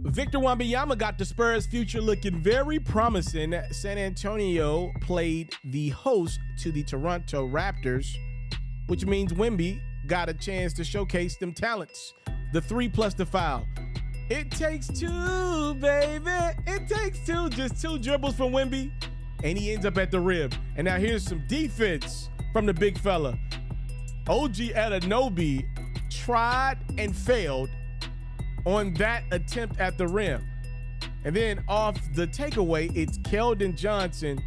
Victor Wembanyama got the Spurs' future looking very promising. San Antonio played the host to the Toronto Raptors, which means Wemby got a chance to showcase them talents. The 3 plus the foul. It takes 2, baby. It takes 2. Just 2 dribbles from Wemby, and he ends up at the rim. And now here's some defense from the big fella. OG Anunoby tried and failed on that attempt at the rim. And then off the takeaway, it's Keldon Johnson.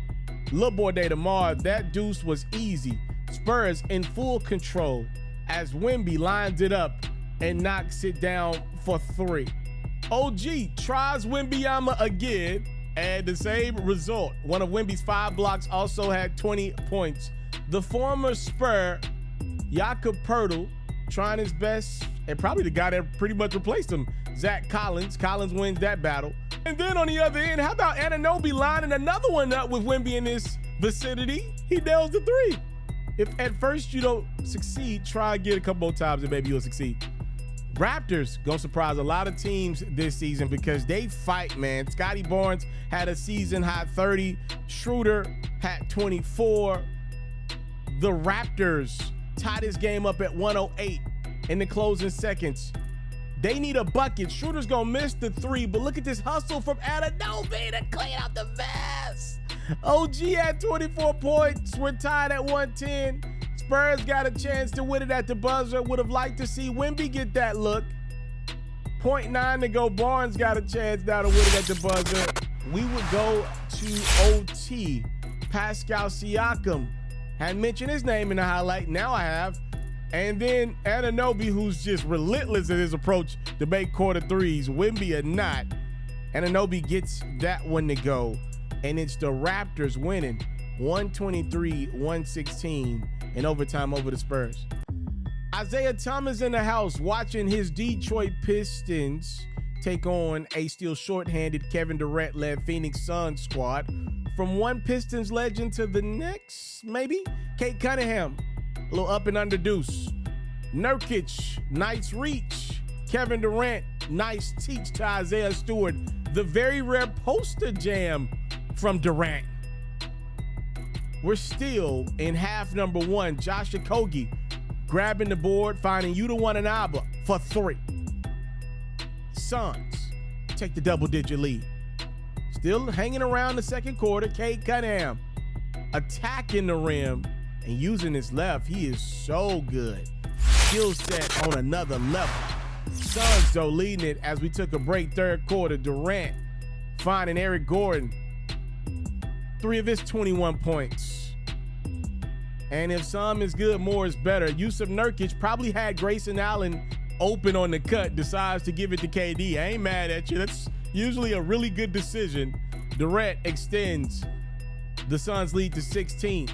Lil boy day tomorrow, that deuce was easy. Spurs in full control as Wemby lines it up and knocks it down for 3. OG tries Wembanyama again, and the same result. One of Wemby's 5 blocks also had 20 points. The former Spur, Jakob Poeltl, trying his best, and probably the guy that pretty much replaced him, Zach Collins. Collins wins that battle. And then on the other end, how about Anunoby lining another one up with Wemby in this vicinity? He nails the 3. If at first you don't succeed, try again a couple more times and maybe you'll succeed. Raptors gonna surprise a lot of teams this season because they fight, man. Scotty Barnes had a season high 30. Schroeder had 24. The Raptors tied this game up at 108 in the closing seconds. They need a bucket. Schroeder's gonna miss the 3, but look at this hustle from Anunoby to clean out the mess. OG had 24 points. We're tied at 110. Spurs got a chance to win it at the buzzer. Would have liked to see Wemby get that look. 0.9 to go. Barnes got a chance now to win it at the buzzer. We would go to OT. Pascal Siakam. Hadn't mentioned his name in the highlight. Now I have. And then Anunoby, who's just relentless in his approach to make quarter threes. Wemby or not, Anunoby gets that one to go. And it's the Raptors winning 123-116 in overtime over the Spurs. Isaiah Thomas in the house watching his Detroit Pistons take on a still shorthanded Kevin Durant-led Phoenix Suns squad. From one Pistons legend to the next, maybe? Kate Cunningham, a little up and under deuce. Nurkic, nice reach. Kevin Durant, nice teach to Isaiah Stewart. The very rare poster jam from Durant. We're still in half number 1. Josh Okogie grabbing the board, finding Yuta Watanabe for 3. Suns take the double-digit lead. Still hanging around the second quarter. Cade Cunningham attacking the rim and using his left. He is so good. Skill set on another level. Suns, though, leading it as we took a break third quarter. Durant finding Eric Gordon. 3 of his 21 points. And if some is good, more is better. Yusuf Nurkic probably had Grayson Allen open on the cut, decides to give it to KD. I ain't mad at you. That's usually a really good decision. Durant extends the Suns' lead to 16.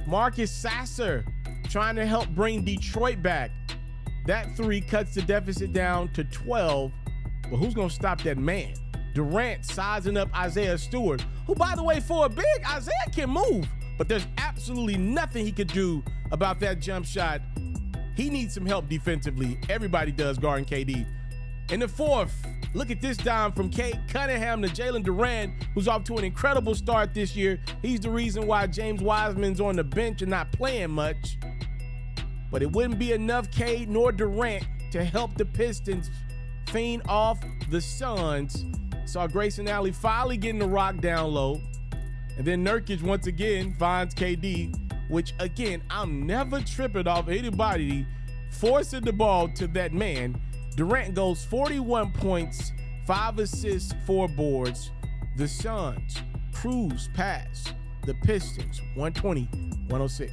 Marcus Sasser trying to help bring Detroit back. That 3 cuts the deficit down to 12. But who's going to stop that man? Durant sizing up Isaiah Stewart, who, by the way, for a big, Isaiah can move, but there's absolutely nothing he could do about that jump shot. He needs some help defensively. Everybody does guarding KD. In the fourth, look at this dime from Cade Cunningham to Jalen Durant, who's off to an incredible start this year. He's the reason why James Wiseman's on the bench and not playing much. But it wouldn't be enough Cade nor Durant to help the Pistons feign off the Suns. Saw Grayson Allen finally getting the rock down low. And then Nurkic once again finds KD, which again, I'm never tripping off anybody forcing the ball to that man. Durant goes 41 points, 5 assists, 4 boards. The Suns cruise past the Pistons, 120-106.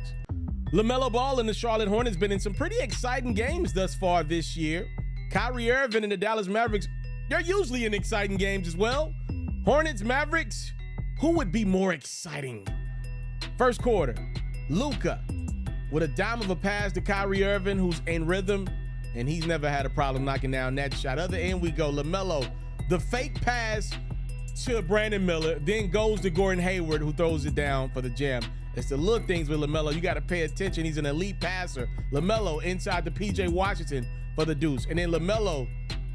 LaMelo Ball and the Charlotte Hornets been in some pretty exciting games thus far this year. Kyrie Irving and the Dallas Mavericks, they're usually in exciting games as well. Hornets, Mavericks, who would be more exciting? First quarter, Luka with a dime of a pass to Kyrie Irving, who's in rhythm, and he's never had a problem knocking down that shot. Other end we go, LaMelo, the fake pass to Brandon Miller, then goes to Gordon Hayward, who throws it down for the jam. It's the little things with LaMelo. You got to pay attention. He's an elite passer. LaMelo inside to PJ Washington for the deuce. And then LaMelo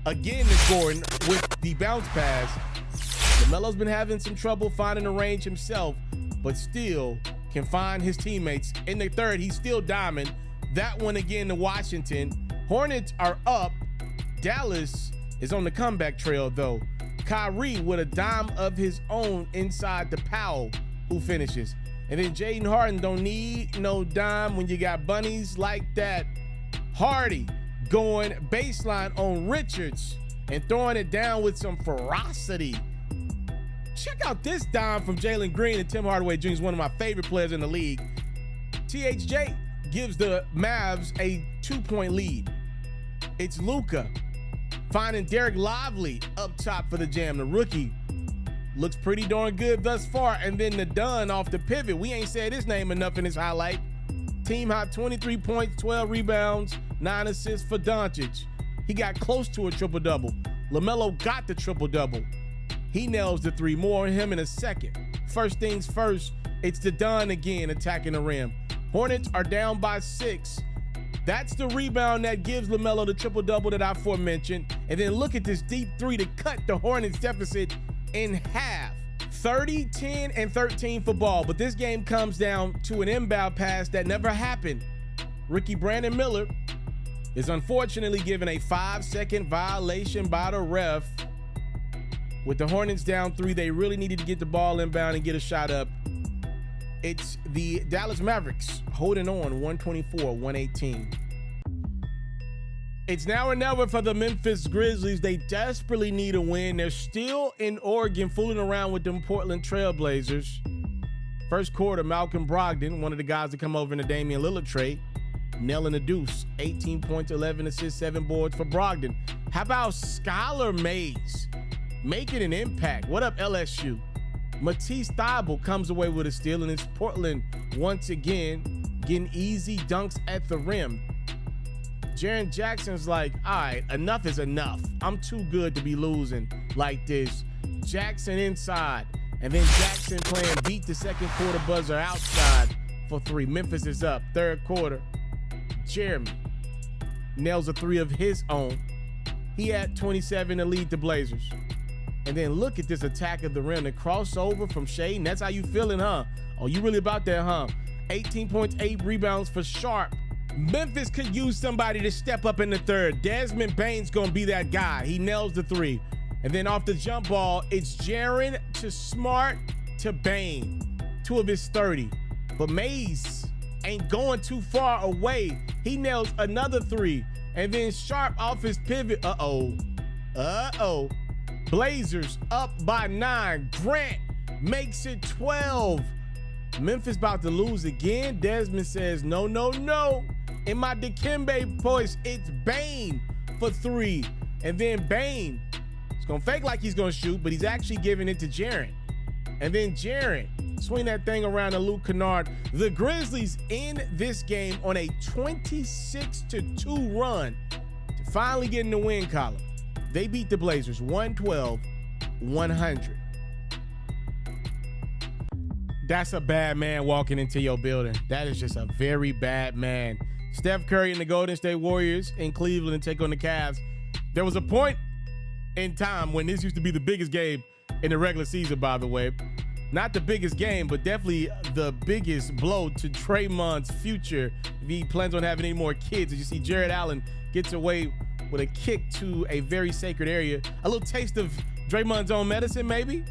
again to Gordon with the bounce pass. LaMelo's been having some trouble finding the range himself, but still can find his teammates. In the third, he's still diamond. That one again to Washington. Hornets are up. Dallas is on the comeback trail though. Kyrie with a dime of his own inside to Powell, who finishes. And then Jaden Harden don't need no dime when you got bunnies like that. Hardy going baseline on Richards and throwing it down with some ferocity. Check out this dime from Jalen Green, and Tim Hardaway Jr. is one of my favorite players in the league. THJ gives the Mavs a 2-point lead. It's Luka finding Derek Lively up top for the jam. The rookie looks pretty darn good thus far. And then the Dunn off the pivot. We ain't said his name enough in this highlight. Team high 23 points, 12 rebounds, 9 assists for Doncic. He got close to a triple-double. LaMelo got the triple-double. He nails the three. More on him in a second. First things first, it's the Dunn again attacking the rim. Hornets are down by 6. That's the rebound that gives LaMelo the triple-double that I aforementioned. And then look at this deep three to cut the Hornets deficit in half. 30, 10, and 13 for ball. But this game comes down to an inbound pass that never happened. Ricky Brandon Miller is unfortunately given a 5-second violation by the ref. With the Hornets down 3, they really needed to get the ball inbound and get a shot up. It's the Dallas Mavericks holding on 124-118. It's now or never for the Memphis Grizzlies. They desperately need a win. They're still in Oregon fooling around with them Portland Trailblazers. First quarter, Malcolm Brogdon, one of the guys that come over in the Damian Lillard trade, nailing the deuce. 18 points, 11 assists, 7 boards for Brogdon. How about Skylar Mays making an impact? What up, LSU? Matisse Thybulle comes away with a steal, and it's Portland once again getting easy dunks at the rim. Jaren Jackson's like, all right, enough is enough. I'm too good to be losing like this. Jackson inside, and then Jackson playing beat the second quarter buzzer outside for 3. Memphis is up. Third quarter, Jeremy nails a 3 of his own. He had 27 to lead the Blazers. And then look at this attack of the rim. The crossover from Shaden. That's how you feeling, huh? Oh, you really about that, huh? 18 points, 8 rebounds for Sharp. Memphis could use somebody to step up in the third. Desmond Bane's going to be that guy. He nails the 3. And then off the jump ball, it's Jaren to Smart to Bane. 2 of his 30. But Mays ain't going too far away. He nails another 3. And then Sharp off his pivot. Uh-oh. Blazers up by 9. Grant makes it 12. Memphis about to lose again. Desmond says, no, no, no. In my Dikembe voice, it's Bane for 3. And then Bane is going to fake like he's going to shoot, but he's actually giving it to Jaren. And then Jaren swing that thing around to Luke Kennard. The Grizzlies in this game on a 26-2 run to finally get in the win column. They beat the Blazers 112-100. That's a bad man walking into your building. That is just a very bad man. Steph Curry and the Golden State Warriors in Cleveland take on the Cavs. There was a point in time when this used to be the biggest game in the regular season, by the way. Not the biggest game, but definitely the biggest blow to Draymond's future if he plans on having any more kids. As you see, Jared Allen gets away with a kick to a very sacred area. A little taste of Draymond's own medicine, maybe?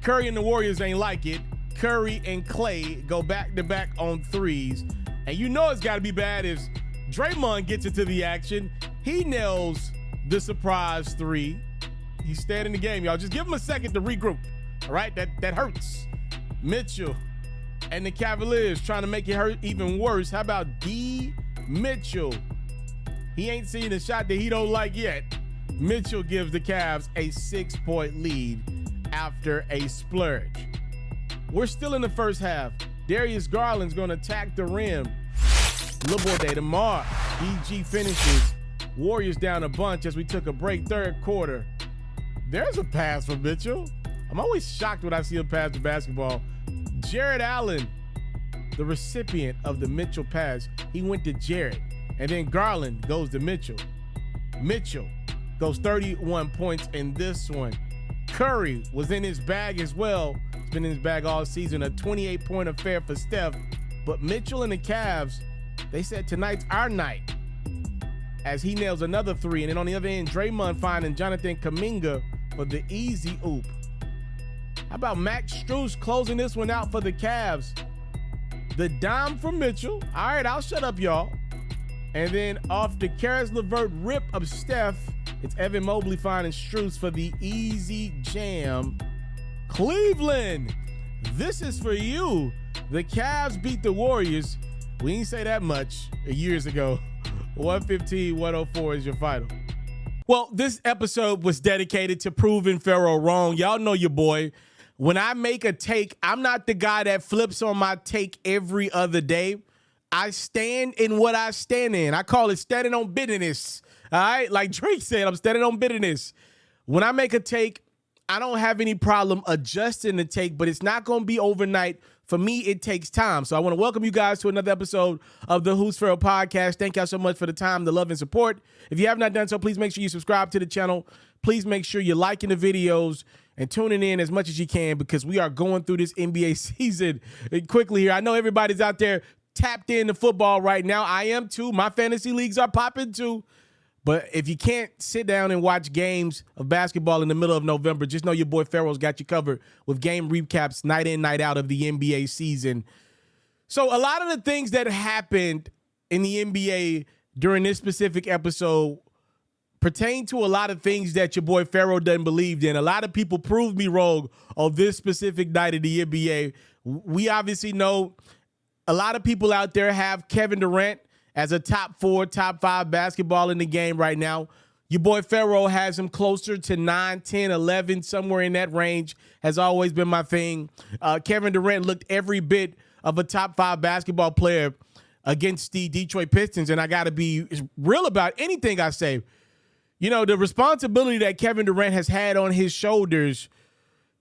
Curry and the Warriors ain't like it. Curry and Clay go back-to-back on 3s. And you know it's got to be bad if Draymond gets into the action. He nails the surprise 3. He's staying in the game, y'all. Just give him a second to regroup, all right? That hurts. Mitchell and the Cavaliers trying to make it hurt even worse. How about D. Mitchell? He ain't seen a shot that he don't like yet. Mitchell gives the Cavs a 6-point lead after a splurge. We're still in the first half. Darius Garland's going to attack the rim. Laborde Demar. DG finishes. Warriors down a bunch as we took a break. Third quarter. There's a pass for Mitchell. I'm always shocked when I see him pass the basketball. Jared Allen, the recipient of the Mitchell pass. He went to Jared. And then Garland goes to Mitchell. Mitchell goes 31 points in this one. Curry was in his bag as well. He's been in his bag all season. A 28-point affair for Steph. But Mitchell and the Cavs, they said tonight's our night as he nails another three. And then on the other end, Draymond finding Jonathan Kuminga for the easy oop. How about Max Strus closing this one out for the Cavs? The dime from Mitchell. All right, I'll shut up, y'all. And then off the Karis LeVert rip of Steph, it's Evan Mobley finding Strus for the easy jam. Cleveland, this is for you. The Cavs beat the Warriors. We didn't say that much years ago. 115-104 is your final. Well, this episode was dedicated to proving Ferro wrong. Y'all know your boy. When I make a take, I'm not the guy that flips on my take every other day. I stand in what I stand in. I call it standing on business. All right? Like Drake said, I'm standing on business. When I make a take, I don't have any problem adjusting the take, but it's not going to be overnight. For me, it takes time. So I want to welcome you guys to another episode of the Who's Ferro podcast. Thank y'all so much for the time, the love, and support. If you have not done so, please make sure you subscribe to the channel. Please make sure you're liking the videos and tuning in as much as you can because we are going through this NBA season quickly here. I know everybody's out there tapped into football right now. I am too. My fantasy leagues are popping too. But if you can't sit down and watch games of basketball in the middle of November, just know your boy Ferro's got you covered with game recaps night in, night out of the NBA season. So a lot of the things that happened in the NBA during this specific episode pertain to a lot of things that your boy Ferro doesn't believe in. A lot of people proved me wrong on this specific night of the NBA. We obviously know a lot of people out there have Kevin Durant as a top 4, top 5 basketball in the game right now. Your boy Ferro has him closer to 9, 10, 11, somewhere in that range. Has always been my thing. Kevin Durant looked every bit of a top 5 basketball player against the Detroit Pistons, and I got to be real about anything I say. You know, the responsibility that Kevin Durant has had on his shoulders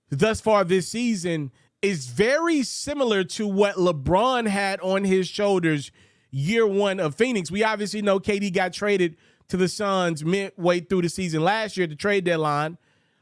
thus far this season is very similar to what LeBron had on his shoulders year one of Phoenix. We obviously know KD got traded to the Suns midway through the season last year at the trade deadline.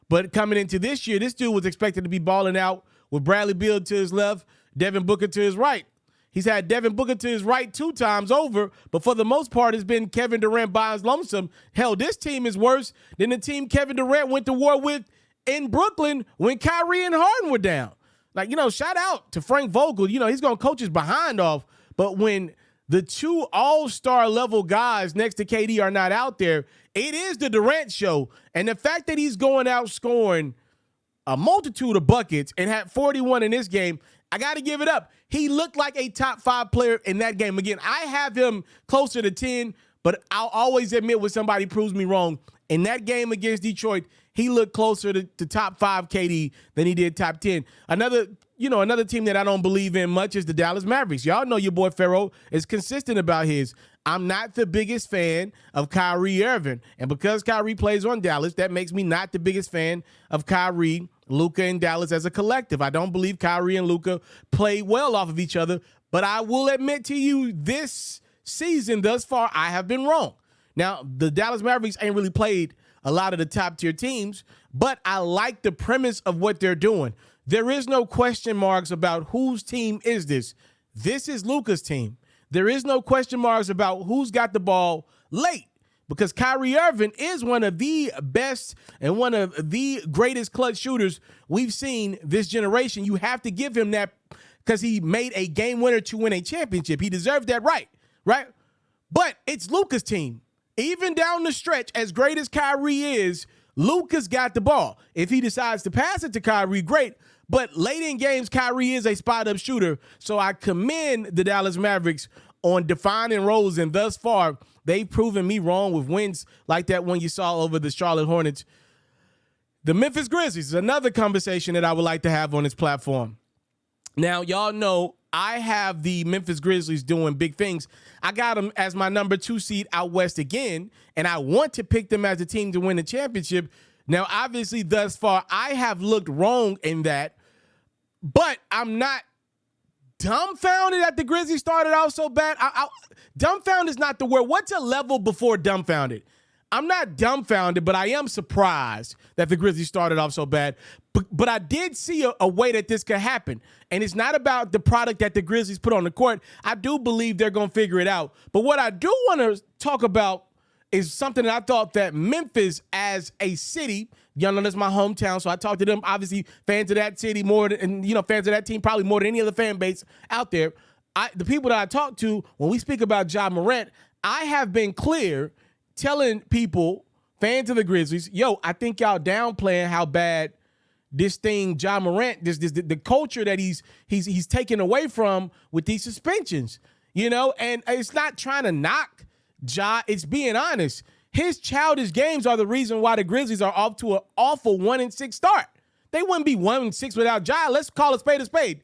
But coming into this year, this dude was expected to be balling out with Bradley Beal to his left, Devin Booker to his right. He's had Devin Booker to his right 2 times over, but for the most part, it's been Kevin Durant by his lonesome. Hell, this team is worse than the team Kevin Durant went to war with in Brooklyn when Kyrie and Harden were down. Like, you know, shout out to Frank Vogel. You know, he's going to coach his behind off. But when the 2 all-star level guys next to KD are not out there, it is the Durant show. And the fact that he's going out scoring a multitude of buckets and had 41 in this game, I got to give it up. He looked like a top 5 player in that game. Again, I have him closer to 10, but I'll always admit when somebody proves me wrong. In that game against Detroit, he looked closer to top 5 KD than he did top 10. Another team that I don't believe in much is the Dallas Mavericks. Y'all know your boy Ferro is consistent about his. I'm not the biggest fan of Kyrie Irving. And because Kyrie plays on Dallas, that makes me not the biggest fan of Kyrie, Luka, and Dallas as a collective. I don't believe Kyrie and Luka play well off of each other. But I will admit to you, this season thus far, I have been wrong. Now, the Dallas Mavericks ain't really played a lot of the top-tier teams, but I like the premise of what they're doing. There is no question marks about whose team is this. This is Luka's team. There is no question marks about who's got the ball late because Kyrie Irving is one of the best and one of the greatest clutch shooters we've seen this generation. You have to give him that because he made a game winner to win a championship. He deserved that right? But it's Luka's team. Even down the stretch, as great as Kyrie is, Luka's got the ball. If he decides to pass it to Kyrie, great. But late in games, Kyrie is a spot-up shooter. So I commend the Dallas Mavericks on defining roles. And thus far, they've proven me wrong with wins like that one you saw over the Charlotte Hornets. The Memphis Grizzlies is another conversation that I would like to have on this platform. Now, y'all know I have the Memphis Grizzlies doing big things. I got them as my number 2 seed out west again, and I want to pick them as a team to win the championship. Now, obviously, thus far, I have looked wrong in that, but I'm not dumbfounded that the Grizzlies started out so bad. Dumbfounded is not the word. What's a level before dumbfounded? I'm not dumbfounded, but I am surprised that the Grizzlies started off so bad. But I did see a way that this could happen. And it's not about the product that the Grizzlies put on the court. I do believe they're going to figure it out. But what I do want to talk about is something that I thought that Memphis as a city, y'all know that's my hometown, so I talked to them, obviously fans of that city more than, fans of that team probably more than any other fan base out there. The people that I talk to, when we speak about Ja Morant, I have been clear telling people, fans of the Grizzlies, yo, I think y'all downplaying how bad this thing, Ja Morant, the culture that he's taken away from with these suspensions, and it's not trying to knock Ja, it's being honest. His childish games are the reason why the Grizzlies are off to an awful 1-6 start. They wouldn't be 1-6 without Ja. Let's call a spade a spade.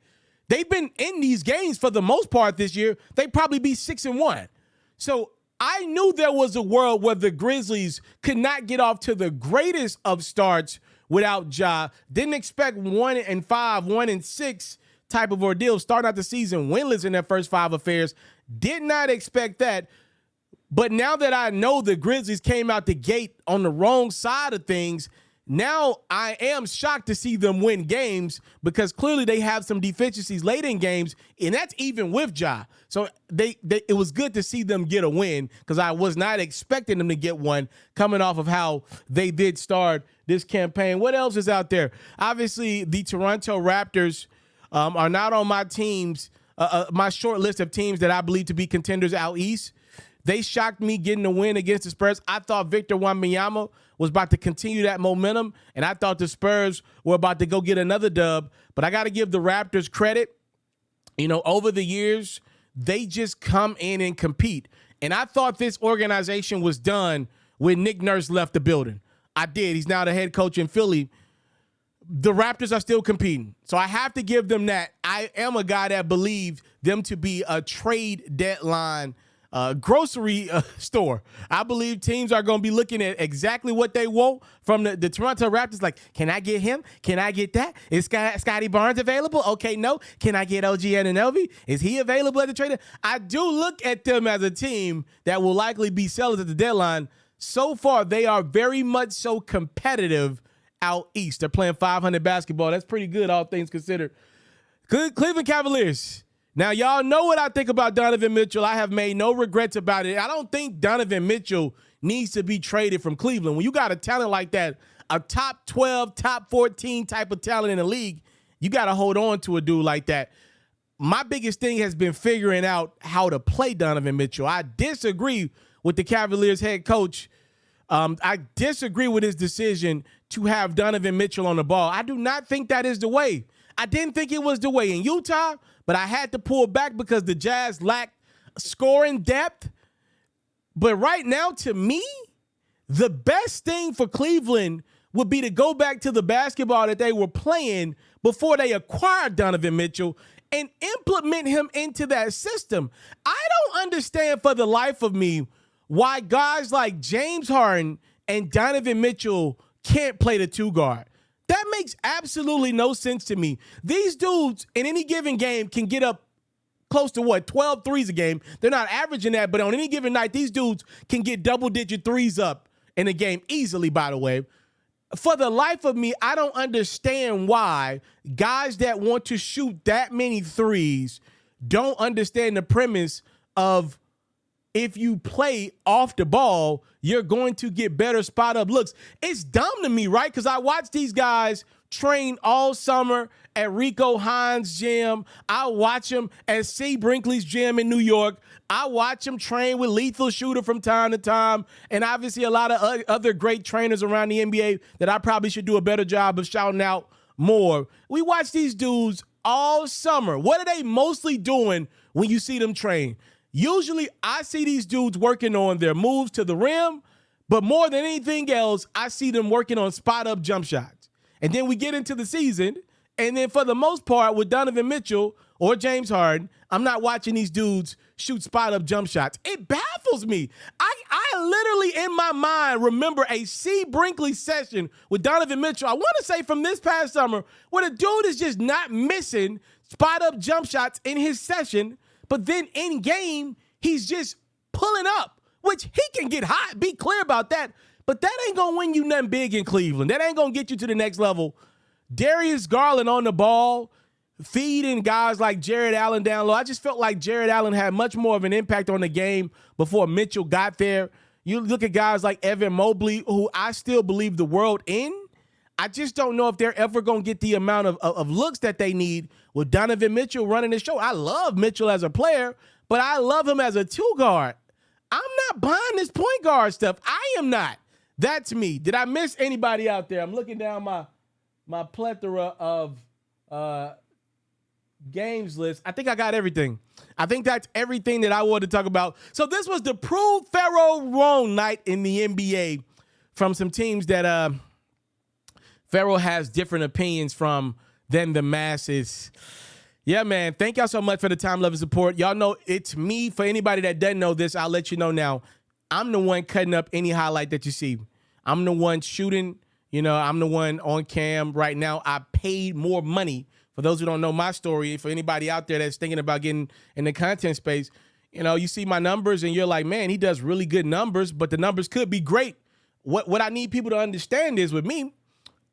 They've been in these games for the most part this year. They'd probably be 6-1. So I knew there was a world where the Grizzlies could not get off to the greatest of starts without Ja. Didn't expect 1-5, 1-6 type of ordeal, starting out the season winless in their first 5 affairs. Did not expect that. But now that I know the Grizzlies came out the gate on the wrong side of things, now I am shocked to see them win games because clearly they have some deficiencies late in games, and that's even with Ja. So it was good to see them get a win because I was not expecting them to get one coming off of how they did start this campaign. What else is out there? Obviously, the Toronto Raptors are not on my teams, my short list of teams that I believe to be contenders out east. They shocked me getting a win against the Spurs. I thought Victor Wembanyama was about to continue that momentum, and I thought the Spurs were about to go get another dub. But I got to give the Raptors credit. Over the years, they just come in and compete. And I thought this organization was done when Nick Nurse left the building. I did. He's now the head coach in Philly. The Raptors are still competing. So I have to give them that. I am a guy that believed them to be a trade deadline grocery store. I believe teams are going to be looking at exactly what they want from the Toronto Raptors. Like, can I get him? Can I get that? Is Scotty Barnes available? Okay, no. Can I get OG Anunoby? Is he available at the trade? I do look at them as a team that will likely be sellers at the deadline. So far, they are very much so competitive out east. They're playing 500 basketball. That's pretty good, all things considered. Good Cleveland Cavaliers. Now, y'all know what I think about Donovan Mitchell. I have made no regrets about it. I don't think Donovan Mitchell needs to be traded from Cleveland. When you got a talent like that, a top 12, top 14 type of talent in the league, you got to hold on to a dude like that. My biggest thing has been figuring out how to play Donovan Mitchell. I disagree with the Cavaliers head coach. I disagree with his decision to have Donovan Mitchell on the ball. I do not think that is the way. I didn't think it was the way in Utah, but I had to pull back because the Jazz lacked scoring depth. But right now, to me, the best thing for Cleveland would be to go back to the basketball that they were playing before they acquired Donovan Mitchell and implement him into that system. I don't understand for the life of me why guys like James Harden and Donovan Mitchell can't play the 2 guard. That makes absolutely no sense to me. These dudes in any given game can get up close to 12 threes a game. They're not averaging that, but on any given night, these dudes can get double-digit threes up in a game easily, by the way. For the life of me, I don't understand why guys that want to shoot that many threes don't understand the premise of if you play off the ball, you're going to get better spot-up looks. It's dumb to me, right? Because I watch these guys train all summer at Rico Hines' gym. I watch them at C. Brinkley's gym in New York. I watch them train with Lethal Shooter from time to time, and obviously a lot of other great trainers around the NBA that I probably should do a better job of shouting out more. We watch these dudes all summer. What are they mostly doing when you see them train? Usually, I see these dudes working on their moves to the rim, but more than anything else, I see them working on spot-up jump shots. And then we get into the season, and then for the most part, with Donovan Mitchell or James Harden, I'm not watching these dudes shoot spot-up jump shots. It baffles me. I literally, in my mind, remember a C. Brinkley session with Donovan Mitchell, I want to say from this past summer, where the dude is just not missing spot-up jump shots in his session, but then in game, he's just pulling up which he can get hot. Be clear about that. But that ain't going to win you nothing big in Cleveland. That ain't going to get you to the next level. Darius Garland on the ball, feeding guys like Jared Allen down low. I just felt like Jared Allen had much more of an impact on the game before Mitchell got there. You look at guys like Evan Mobley, who I still believe the world in. I just don't know if they're ever going to get the amount of looks that they need with Donovan Mitchell running the show. I love Mitchell as a player, but I love him as a two guard. I'm not buying this point guard stuff. I am not. That's me. Did I miss anybody out there? I'm looking down my plethora of games list. I think I got everything. I think that's everything that I wanted to talk about. So this was the prove Ferro wrong night in the NBA from some teams that Ferro has different opinions from than the masses. Yeah, man. Thank y'all so much for the time, love, and support. Y'all know it's me. For anybody that doesn't know this, I'll let you know now. I'm the one cutting up any highlight that you see. I'm the one shooting. You know, I'm the one on cam right now. I paid more money. For those who don't know my story, for anybody out there that's thinking about getting in the content space, you know, you see my numbers and you're like, man, he does really good numbers, but the numbers could be great. What I need people to understand is with me,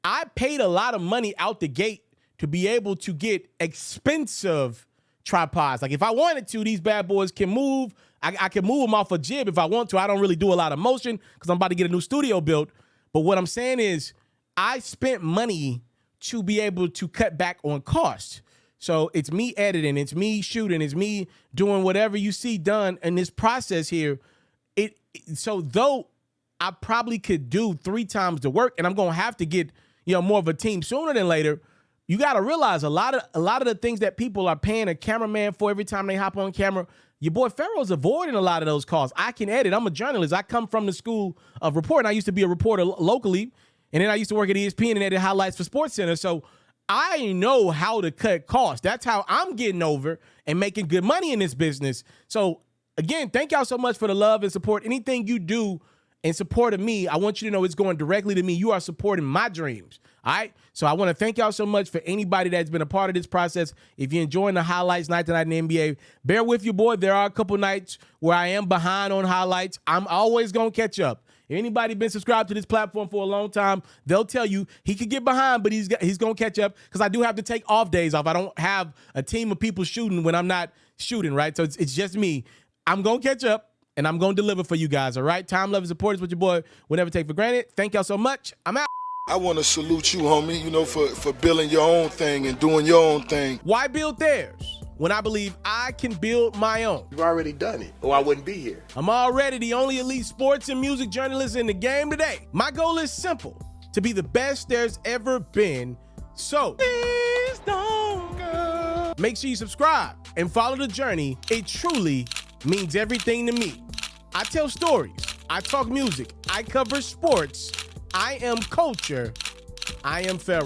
I paid a lot of money out the gate to be able to get expensive tripods. Like if I wanted to, these bad boys can move. I can move them off a jib if I want to. I don't really do a lot of motion because I'm about to get a new studio built. But what I'm saying is I spent money to be able to cut back on cost. So it's me editing, it's me shooting, it's me doing whatever you see done in this process here. So though I probably could do 3 times the work, and I'm gonna have to get more of a team sooner than later. You got to realize a lot of the things that people are paying a cameraman for every time they hop on camera, your boy Ferro's avoiding a lot of those costs. I can edit. I'm a journalist. I come from the school of reporting. I used to be a reporter locally, and then I used to work at ESPN and edit highlights for SportsCenter. So I know how to cut costs. That's how I'm getting over and making good money in this business. So again, thank y'all so much for the love and support. Anything you do in support of me, I want you to know it's going directly to me. You are supporting my dreams. All right. So I want to thank y'all so much for anybody that's been a part of this process. If you're enjoying the highlights night to night in the NBA, bear with your boy. There are a couple nights where I am behind on highlights. I'm always going to catch up. If anybody been subscribed to this platform for a long time, they'll tell you he could get behind, but he's going to catch up because I do have to take off days off. I don't have a team of people shooting when I'm not shooting, right? So it's just me. I'm going to catch up, and I'm going to deliver for you guys, all right? Time, love, and support is what your boy will never take for granted. Thank y'all so much. I'm out. I want to salute you, homie, for building your own thing and doing your own thing. Why build theirs when I believe I can build my own? You've already done it, or I wouldn't be here. I'm already the only elite sports and music journalist in the game today. My goal is simple, to be the best there's ever been. So, please don't go. Make sure you subscribe and follow the journey. It truly means everything to me. I tell stories. I talk music. I cover sports. I am culture. I am Ferro.